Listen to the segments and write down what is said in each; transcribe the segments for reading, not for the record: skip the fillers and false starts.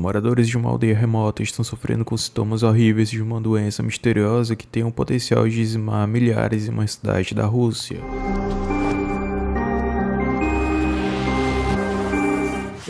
Moradores de uma aldeia remota estão sofrendo com sintomas horríveis de uma doença misteriosa que tem o potencial de dizimar milhares em uma cidade da Rússia.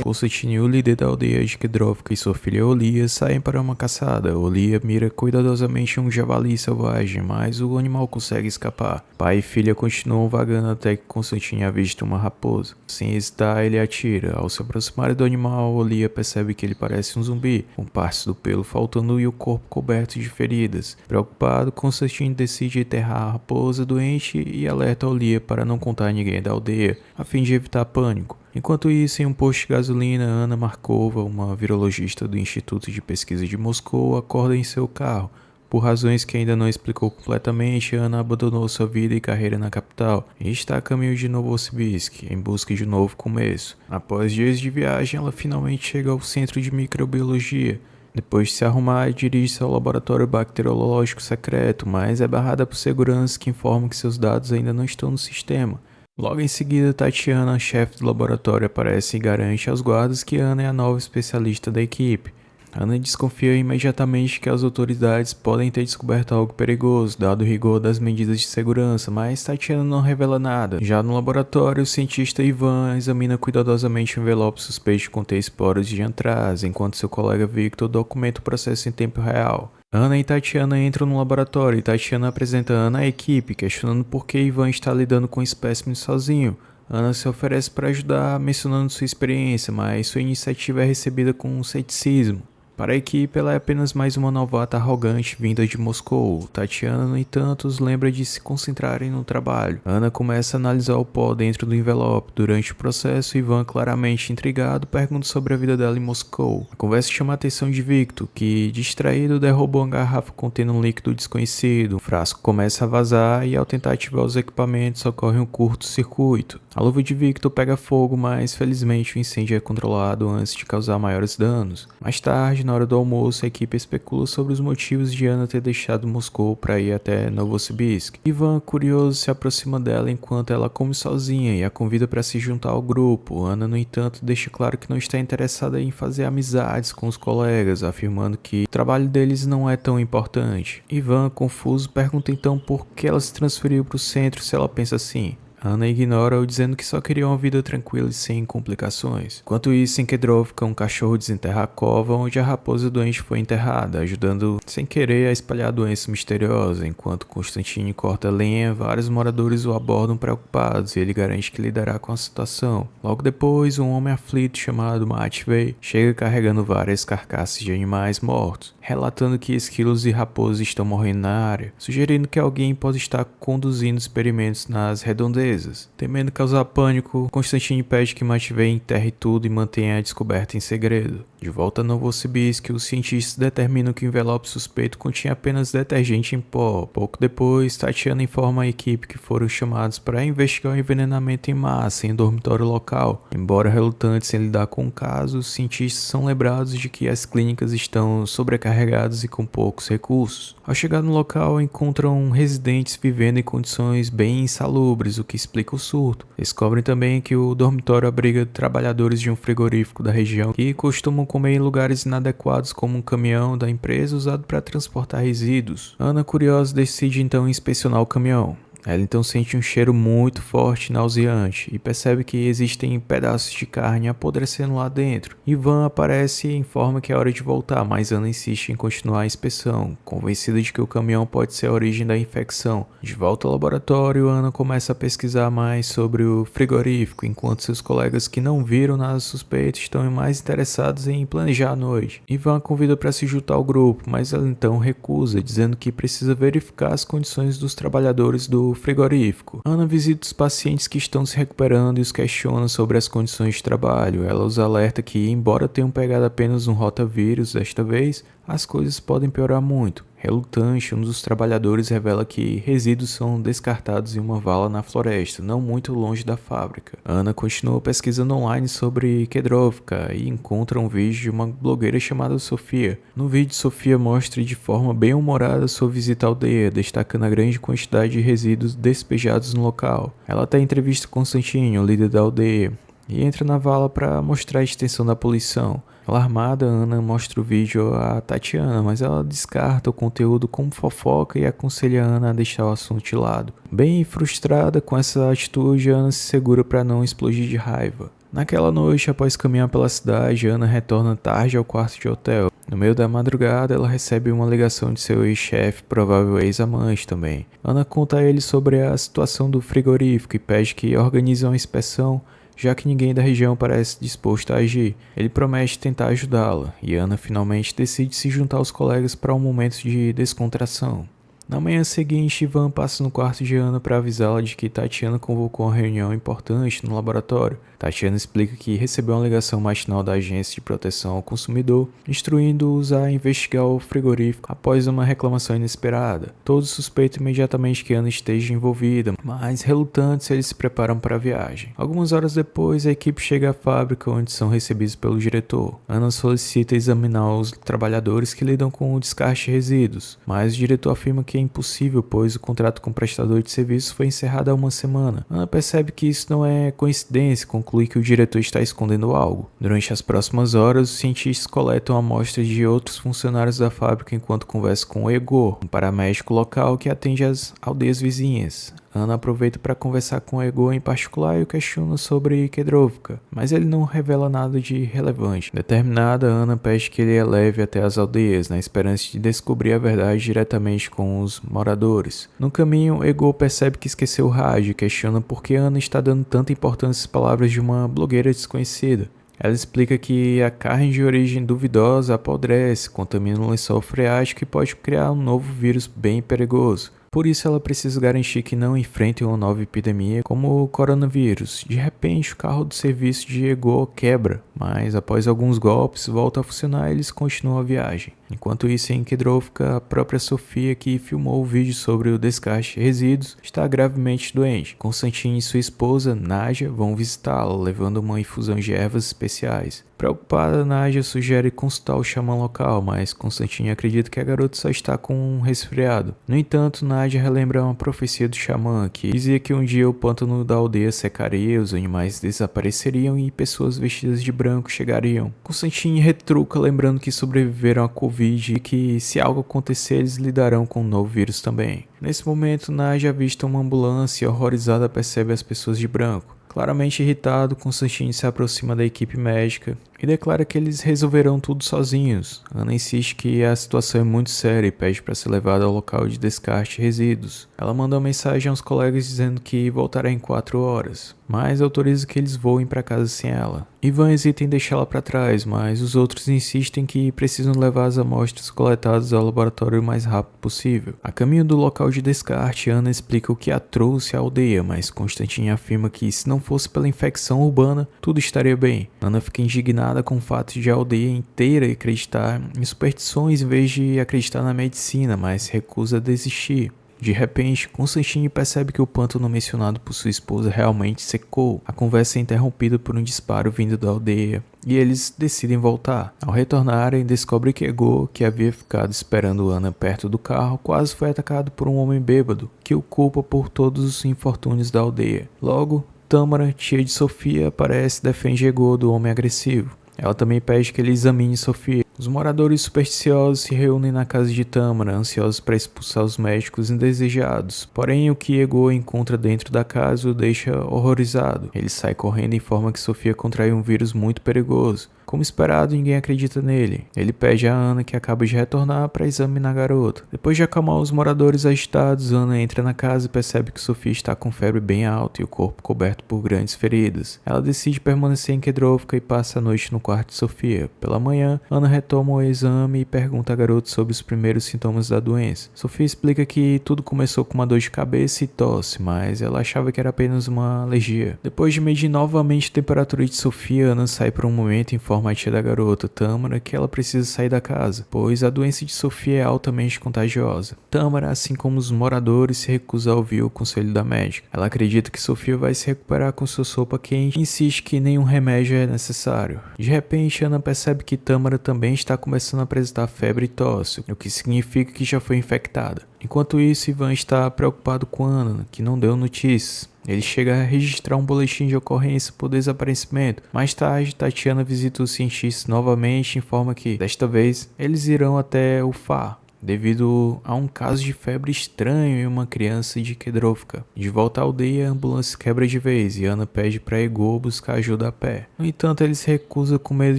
Konstantin, o líder da aldeia de Kedrovka, e sua filha Olia saem para uma caçada. Olia mira cuidadosamente um javali selvagem, mas o animal consegue escapar. Pai e filha continuam vagando até que Konstantin avista uma raposa. Sem hesitar, ele atira. Ao se aproximar do animal, Olia percebe que ele parece um zumbi, com partes do pelo faltando e o corpo coberto de feridas. Preocupado, Konstantin decide enterrar a raposa doente e alerta Olia para não contar a ninguém da aldeia, a fim de evitar pânico. Enquanto isso, em um posto de gasolina, Anna Markova, uma virologista do Instituto de Pesquisa de Moscou, acorda em seu carro. Por razões que ainda não explicou completamente, Anna abandonou sua vida e carreira na capital e está a caminho de Novosibirsk, em busca de um novo começo. Após dias de viagem, ela finalmente chega ao centro de microbiologia. Depois de se arrumar, dirige-se ao laboratório bacteriológico secreto, mas é barrada por seguranças que informam que seus dados ainda não estão no sistema. Logo em seguida, Tatiana, chefe do laboratório, aparece e garante aos guardas que Anna é a nova especialista da equipe. Anna desconfia imediatamente que as autoridades podem ter descoberto algo perigoso, dado o rigor das medidas de segurança, mas Tatiana não revela nada. Já no laboratório, o cientista Ivan examina cuidadosamente o envelope suspeito de conter esporos de antraz, enquanto seu colega Victor documenta o processo em tempo real. Anna e Tatiana entram no laboratório e Tatiana apresenta Anna à equipe, questionando por que Ivan está lidando com o espécime sozinho. Anna se oferece para ajudar, mencionando sua experiência, mas sua iniciativa é recebida com ceticismo. Para a equipe, ela é apenas mais uma novata arrogante vinda de Moscou. Tatiana, no entanto, os lembra de se concentrarem no trabalho. Anna começa a analisar o pó dentro do envelope. Durante o processo, Ivan, claramente intrigado, pergunta sobre a vida dela em Moscou. A conversa chama a atenção de Victor, que, distraído, derruba uma garrafa contendo um líquido desconhecido. O frasco começa a vazar e, ao tentar ativar os equipamentos, ocorre um curto-circuito. A luva de Victor pega fogo, mas felizmente o incêndio é controlado antes de causar maiores danos. Mais tarde, na hora do almoço, a equipe especula sobre os motivos de Anna ter deixado Moscou para ir até Novosibirsk. Ivan, curioso, se aproxima dela enquanto ela come sozinha e a convida para se juntar ao grupo. Anna, no entanto, deixa claro que não está interessada em fazer amizades com os colegas, afirmando que o trabalho deles não é tão importante. Ivan, confuso, pergunta então por que ela se transferiu para o centro se ela pensa assim. Anna ignora-o, dizendo que só queria uma vida tranquila e sem complicações. Enquanto isso, em Kedrovka, um cachorro desenterra a cova onde a raposa doente foi enterrada, ajudando sem querer a espalhar a doença misteriosa. Enquanto Konstantin corta lenha, vários moradores o abordam preocupados e ele garante que lidará com a situação. Logo depois, um homem aflito chamado Matvei chega carregando várias carcaças de animais mortos, relatando que esquilos e raposas estão morrendo na área, sugerindo que alguém pode estar conduzindo experimentos nas redondezas. Temendo causar pânico, Konstantin pede que Matvei enterre tudo e mantenha a descoberta em segredo. De volta a Novosibirsk, os cientistas determinam que o envelope suspeito continha apenas detergente em pó. Pouco depois, Tatiana informa a equipe que foram chamados para investigar o envenenamento em massa em um dormitório local. Embora relutantes em lidar com o caso, os cientistas são lembrados de que as clínicas estão sobrecarregadas e com poucos recursos. Ao chegar no local, encontram residentes vivendo em condições bem insalubres, o que explica o surto. Descobrem também que o dormitório abriga trabalhadores de um frigorífico da região que costumam comer em lugares inadequados, como um caminhão da empresa usado para transportar resíduos. Anna, curiosa, decide então inspecionar o caminhão. Ela então sente um cheiro muito forte e nauseante e percebe que existem pedaços de carne apodrecendo lá dentro. Ivan aparece e informa que é hora de voltar, mas Anna insiste em continuar a inspeção, convencida de que o caminhão pode ser a origem da infecção. De volta ao laboratório, Anna começa a pesquisar mais sobre o frigorífico, enquanto seus colegas que não viram nada suspeito estão mais interessados em planejar a noite. Ivan a convida para se juntar ao grupo, mas ela então recusa, dizendo que precisa verificar as condições dos trabalhadores do frigorífico. Anna visita os pacientes que estão se recuperando e os questiona sobre as condições de trabalho. Ela os alerta que, embora tenham pegado apenas um rotavírus desta vez, as coisas podem piorar muito. Relutante, um dos trabalhadores revela que resíduos são descartados em uma vala na floresta, não muito longe da fábrica. Anna continua pesquisando online sobre Kedrovka e encontra um vídeo de uma blogueira chamada Sofia. No vídeo, Sofia mostra de forma bem humorada sua visita à aldeia, destacando a grande quantidade de resíduos despejados no local. Ela até entrevista Konstantin, o líder da aldeia, e entra na vala para mostrar a extensão da poluição. Alarmada, Ana mostra o vídeo a Tatiana, mas ela descarta o conteúdo como fofoca e aconselha a Ana a deixar o assunto de lado. Bem frustrada com essa atitude, Ana se segura para não explodir de raiva. Naquela noite, após caminhar pela cidade, Ana retorna tarde ao quarto de hotel. No meio da madrugada, ela recebe uma ligação de seu ex-chefe, provável ex-amante também. Ana conta a ele sobre a situação do frigorífico e pede que organize uma inspeção, já que ninguém da região parece disposto a agir. Ele promete tentar ajudá-la, e Ana finalmente decide se juntar aos colegas para um momento de descontração. Na manhã seguinte, Ivan passa no quarto de Ana para avisá-la de que Tatiana convocou uma reunião importante no laboratório. Tatiana explica que recebeu uma ligação matinal da Agência de Proteção ao Consumidor, instruindo-os a investigar o frigorífico após uma reclamação inesperada. Todos suspeitam imediatamente que Ana esteja envolvida, mas relutantes eles se preparam para a viagem. Algumas horas depois, a equipe chega à fábrica onde são recebidos pelo diretor. Ana solicita examinar os trabalhadores que lidam com o descarte de resíduos, mas o diretor afirma que é impossível, pois o contrato com o prestador de serviços foi encerrado há uma semana. Ana percebe que isso não é coincidência, conclui que o diretor está escondendo algo. Durante as próximas horas, os cientistas coletam amostras de outros funcionários da fábrica enquanto conversam com o Egor, um paramédico local que atende as aldeias vizinhas. Ana aproveita para conversar com o Egor em particular e o questiona sobre Kedrovka, mas ele não revela nada de relevante. Determinada, Ana pede que ele a leve até as aldeias, na esperança de descobrir a verdade diretamente com os moradores. No caminho, Egor percebe que esqueceu o rádio e questiona por que Ana está dando tanta importância às palavras de uma blogueira desconhecida. Ela explica que a carne de origem duvidosa apodrece, contamina o lençol freático e pode criar um novo vírus bem perigoso. Por isso ela precisa garantir que não enfrentem uma nova epidemia como o coronavírus. De repente, o carro do serviço de Egor quebra, mas após alguns golpes volta a funcionar e eles continuam a viagem. Enquanto isso, em Kedrovka, a própria Sofia, que filmou o vídeo sobre o descarte de resíduos, está gravemente doente. Constantine e sua esposa, Nadia, vão visitá-la, levando uma infusão de ervas especiais. Preocupada, Nadia sugere consultar o xamã local, mas Constantine acredita que a garota só está com um resfriado. No entanto, Nadia relembra uma profecia do xamã, que dizia que um dia o pântano da aldeia secaria, os animais desapareceriam e pessoas vestidas de branco chegariam. Constantine retruca, lembrando que sobreviveram à Covid e que, se algo acontecer, eles lidarão com um novo vírus também. Nesse momento, Nadia avista uma ambulância e, horrorizada, percebe as pessoas de branco. Claramente irritado, Constantine se aproxima da equipe médica e declara que eles resolverão tudo sozinhos. Ana insiste que a situação é muito séria e pede para ser levada ao local de descarte de resíduos. Ela manda uma mensagem aos colegas dizendo que voltará em 4 horas, mas autoriza que eles voem para casa sem ela. Ivan hesita em deixá-la para trás, mas os outros insistem que precisam levar as amostras coletadas ao laboratório o mais rápido possível. A caminho do local de descarte, Ana explica o que a trouxe à aldeia, mas Constantine afirma que, se não fosse pela infecção urbana, tudo estaria bem. Ana fica indignada com o fato de a aldeia inteira acreditar em superstições em vez de acreditar na medicina, mas recusa a desistir. De repente, Constantine percebe que o pântano mencionado por sua esposa realmente secou. A conversa é interrompida por um disparo vindo da aldeia e eles decidem voltar. Ao retornarem, descobrem que Egor, que havia ficado esperando Ana perto do carro, quase foi atacado por um homem bêbado, que o culpa por todos os infortúnios da aldeia. Logo, Tâmara, tia de Sofia, aparece e defende Egor do homem agressivo. Ela também pede que ele examine Sofia. Os moradores supersticiosos se reúnem na casa de Tâmara, ansiosos para expulsar os médicos indesejados. Porém, o que Egor encontra dentro da casa o deixa horrorizado. Ele sai correndo e informa que Sofia contraiu um vírus muito perigoso. Como esperado, ninguém acredita nele. Ele pede a Ana, que acaba de retornar, para examinar a garota. Depois de acalmar os moradores agitados, Ana entra na casa e percebe que Sofia está com febre bem alta e o corpo coberto por grandes feridas. Ela decide permanecer em Kedrovka e passa a noite no quarto de Sofia. Pela manhã, Ana retoma o exame e pergunta à garota sobre os primeiros sintomas da doença. Sofia explica que tudo começou com uma dor de cabeça e tosse, mas ela achava que era apenas uma alergia. Depois de medir novamente a temperatura de Sofia, Ana sai por um momento e informa a tia da garota, Tâmara, que ela precisa sair da casa, pois a doença de Sofia é altamente contagiosa. Tâmara, assim como os moradores, se recusa a ouvir o conselho da médica. Ela acredita que Sofia vai se recuperar com sua sopa quente e insiste que nenhum remédio é necessário. De repente, Ana percebe que Tâmara também está começando a apresentar febre e tosse, o que significa que já foi infectada. Enquanto isso, Ivan está preocupado com Ana, que não deu notícias. Ele chega a registrar um boletim de ocorrência por desaparecimento. Mais tarde, Tatiana visita os cientistas novamente e informa que, desta vez, eles irão até o FAR, devido a um caso de febre estranho em uma criança de Kedrovka. De volta à aldeia, a ambulância quebra de vez e Ana pede para Egor buscar ajuda a pé. No entanto, ele se recusa com medo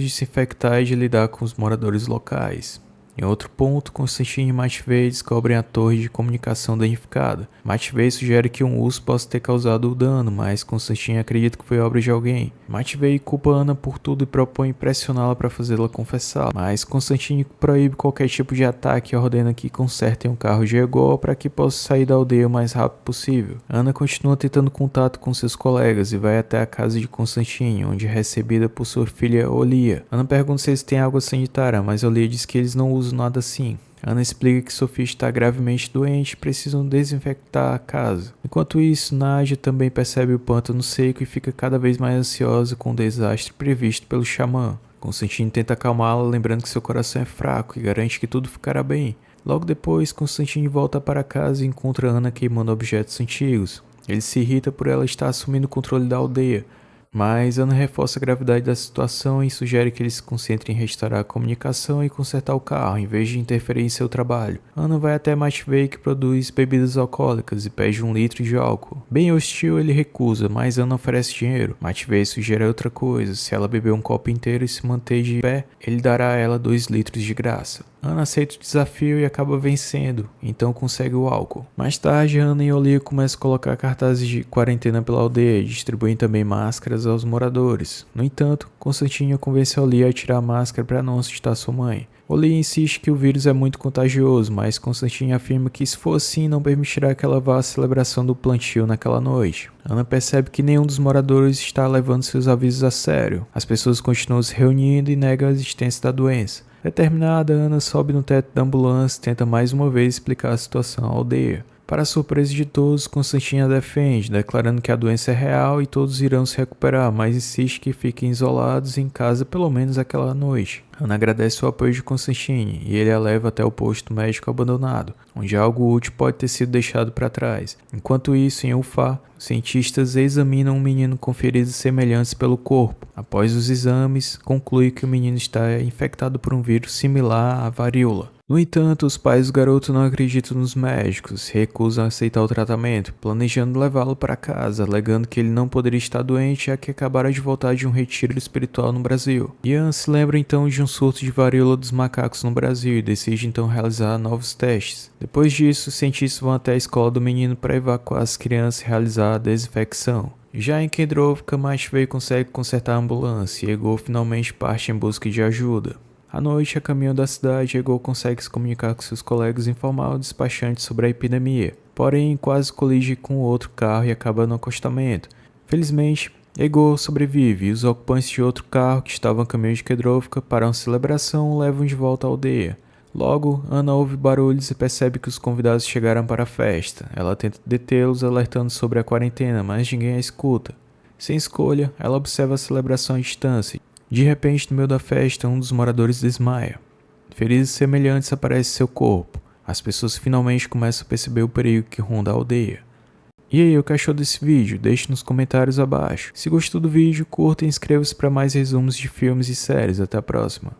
de se infectar e de lidar com os moradores locais. Em outro ponto, Constantine e Matvei descobrem a torre de comunicação danificada. Matvei sugere que um urso possa ter causado o dano, mas Constantine acredita que foi obra de alguém. Matvei culpa Ana por tudo e propõe pressioná-la para fazê-la confessar, mas Constantine proíbe qualquer tipo de ataque e ordena que consertem um carro de Egor para que possa sair da aldeia o mais rápido possível. Ana continua tentando contato com seus colegas e vai até a casa de Constantine, onde é recebida por sua filha Olia. Ana pergunta se eles têm água sanitária, mas Olia diz que eles não usam nada assim. Ana explica que Sofia está gravemente doente e precisam desinfectar a casa. Enquanto isso, Nadia também percebe o pântano seco e fica cada vez mais ansiosa com o desastre previsto pelo xamã. Constantine tenta acalmá-la, lembrando que seu coração é fraco e garante que tudo ficará bem. Logo depois, Constantine volta para casa e encontra Ana queimando objetos antigos. Ele se irrita por ela estar assumindo o controle da aldeia, mas Ana reforça a gravidade da situação e sugere que ele se concentre em restaurar a comunicação e consertar o carro, em vez de interferir em seu trabalho. Ana vai até Matvei, que produz bebidas alcoólicas, e pede 1 litro de álcool. Bem hostil, ele recusa, mas Ana oferece dinheiro. Matvei sugere outra coisa: se ela beber um copo inteiro e se manter de pé, ele dará a ela 2 litros de graça. Ana aceita o desafio e acaba vencendo, então consegue o álcool. Mais tarde, Ana e Olia começam a colocar cartazes de quarentena pela aldeia e distribuem também máscaras aos moradores. No entanto, Constantine convence Olia a tirar a máscara para não assustar sua mãe. Olia insiste que o vírus é muito contagioso, mas Constantine afirma que, se for assim, não permitirá que ela vá à celebração do plantio naquela noite. Ana percebe que nenhum dos moradores está levando seus avisos a sério. As pessoas continuam se reunindo e negam a existência da doença. Determinada, Ana sobe no teto da ambulância e tenta mais uma vez explicar a situação à aldeia. Para a surpresa de todos, Constantine a defende, declarando que a doença é real e todos irão se recuperar, mas insiste que fiquem isolados em casa pelo menos aquela noite. Ana agradece o apoio de Constantine e ele a leva até o posto médico abandonado, onde algo útil pode ter sido deixado para trás. Enquanto isso, em Ufá, os cientistas examinam um menino com feridas semelhantes pelo corpo. Após os exames, conclui que o menino está infectado por um vírus similar à varíola. No entanto, os pais do garoto não acreditam nos médicos e recusam aceitar o tratamento, planejando levá-lo para casa, alegando que ele não poderia estar doente, já que acabara de voltar de um retiro espiritual no Brasil. Ian se lembra então de um surto de varíola dos macacos no Brasil e decide então realizar novos testes. Depois disso, os cientistas vão até a escola do menino para evacuar as crianças e realizar a desinfecção. Já em Kedrovka, Matvei consegue consertar a ambulância e Egor finalmente parte em busca de ajuda. À noite, a caminho da cidade, Egor consegue se comunicar com seus colegas e informar o despachante sobre a epidemia. Porém, quase colige com outro carro e acaba no acostamento. Felizmente, Egor sobrevive e os ocupantes de outro carro que estavam a caminho de Kedrovka para uma celebração o levam de volta à aldeia. Logo, Ana ouve barulhos e percebe que os convidados chegaram para a festa. Ela tenta detê-los, alertando sobre a quarentena, mas ninguém a escuta. Sem escolha, ela observa a celebração à distância. De repente, no meio da festa, um dos moradores desmaia. Feridas semelhantes aparecem em seu corpo. As pessoas finalmente começam a perceber o perigo que ronda a aldeia. E aí, o que achou desse vídeo? Deixe nos comentários abaixo. Se gostou do vídeo, curta e inscreva-se para mais resumos de filmes e séries. Até a próxima.